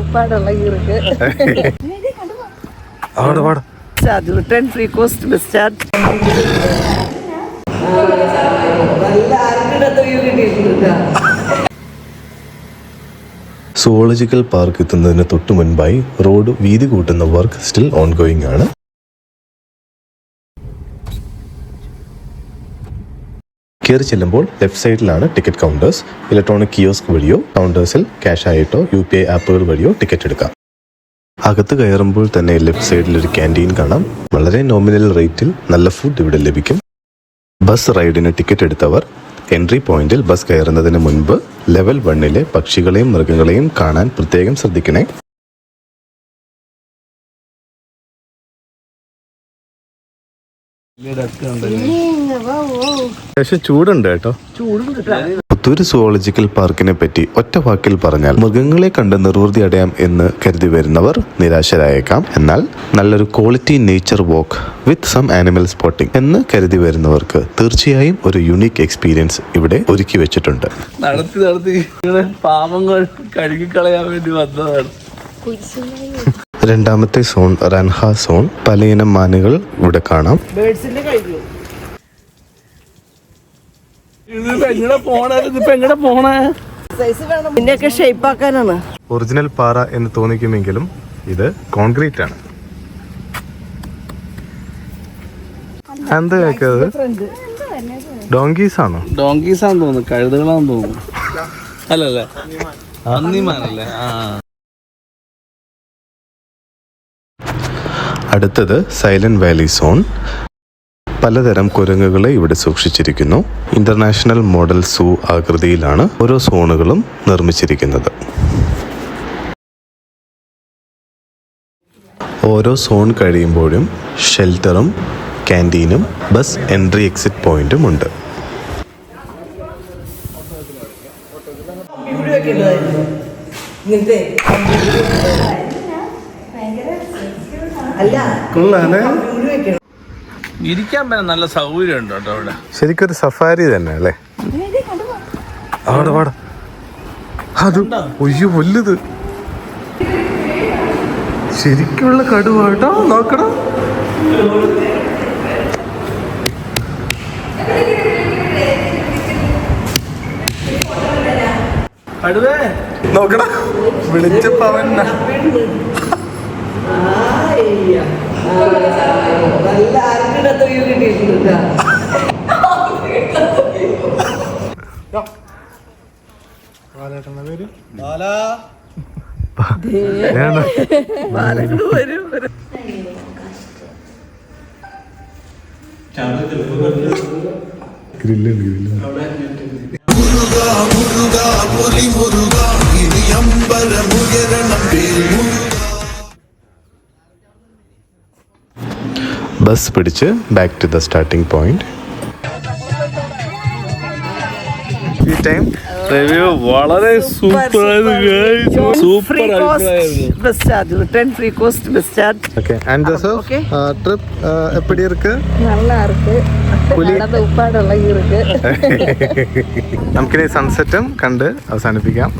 உப்பாடெல்லாம் இருக்கு. Charge return free cost bus charge. Zoological park എത്തുന്നതിന് തൊട്ടു മുൻപായി റോഡ് വീതി കൂട്ടുന്ന വർക്ക് സ്റ്റിൽ ഓൺഗോയിങ് ആണ്. കയറി ചെല്ലുമ്പോൾ ലെഫ്റ്റ് സൈഡിലാണ് ടിക്കറ്റ് കൗണ്ടേഴ്സ്. ഇലക്ട്രോണിക് കിയോസ്ക് വഴിയോ കൗണ്ടേഴ്സിൽ ക്യാഷ് ആയിട്ടോ UPI ആപ്പുകൾ വഴിയോ ടിക്കറ്റ് എടുക്കാം. അകത്ത് കയറുമ്പോൾ തന്നെ ലെഫ്റ്റ് സൈഡിൽ ഒരു ക്യാൻറ്റീൻ കാണാം. വളരെ നോമിനൽ റേറ്റിൽ നല്ല ഫുഡ് ഇവിടെ ലഭിക്കും. ബസ് റൈഡിന് ടിക്കറ്റ് എടുത്തവർ എൻട്രി പോയിന്റിൽ ബസ് കയറുന്നതിന് മുൻപ് ലെവൽ 1 പക്ഷികളെയും മൃഗങ്ങളെയും കാണാൻ പ്രത്യേകം ശ്രദ്ധിക്കണേ. ചൂടുണ്ട് കേട്ടോ. പുത്തൂര് സുവോളജിക്കൽ പാർക്കിനെ പറ്റി ഒറ്റ വാക്കിൽ പറഞ്ഞാൽ മൃഗങ്ങളെ കണ്ട് നിർവൃതി അടയാം എന്ന് കരുതി വരുന്നവർ നിരാശരായേക്കാം. എന്നാൽ നല്ലൊരു quality nature walk with some animal spotting എന്ന് കരുതി വരുന്നവർക്ക് തീർച്ചയായും ഒരു യുണീക്ക് എക്സ്പീരിയൻസ് ഇവിടെ ഒരുക്കി വെച്ചിട്ടുണ്ട്. പാവങ്ങൾ കഴുകിക്കളയാൻ വേണ്ടി വന്നതാണ്. രണ്ടാമത്തെ സോൺ റൻഹ സോൺ. പലയിനം മാനുകൾ ഇവിടെ കാണാം. ഒറിജിനൽ പാറ എന്ന് തോന്നിക്കുമെങ്കിലും ഇത് കോൺക്രീറ്റ് ആണ്. എന്താ കേൾക്കുന്നത്? ഡോങ്കീസ് ആണോ? ഡോങ്കീസ് ആണെന്ന് തോന്നുന്നു, കഴുതകളാന്ന് തോന്നുന്നു. അല്ലല്ലേ, അന്നിമാനല്ലേ. അടുത്തത് സൈലന്റ് വാലി സോൺ. പലതരം കുരങ്ങുകളെ ഇവിടെ സൂക്ഷിച്ചിരിക്കുന്നു. ഇന്റർനാഷണൽ മോഡൽ സൂ ആകൃതിയിലാണ് ഓരോ സോണുകളും നിർമ്മിച്ചിരിക്കുന്നത്. ഓരോ സോൺ കഴിയുമ്പോഴും ഷെൽട്ടറും ക്യാൻറ്റീനും ബസ് എൻട്രി എക്സിറ്റ് പോയിന്റും ഉണ്ട്. ഇരിക്കാൻ പറ്റാൻ നല്ല സൗകര്യം ഉണ്ട് കേട്ടോ അവിടെ. ശരിക്കൊരു സഫാരി തന്നെ അല്ലേ? അവിടെ അത് ഒയ്യോ വലുത് ശരിക്കുള്ള കടുവ കേട്ടോ. നോക്കണം, നോക്കണം, വിളിച്ചപ്പോ അവൻ ബസ് പിടിച്ച് back to the starting point. ഈ ടൈം റിവ്യൂ വളരെ super bus charge return free cost bus charge. Okay and Joseph trip எப்படி இருக்கு? நல்லா இருக்கு. നടന്ന ഉപ്പാടെല്ലാം ഇருக்கு. നമുക്കിനി സൺസെറ്റും കണ്ട് അവസാനിപ്പിക്കാം.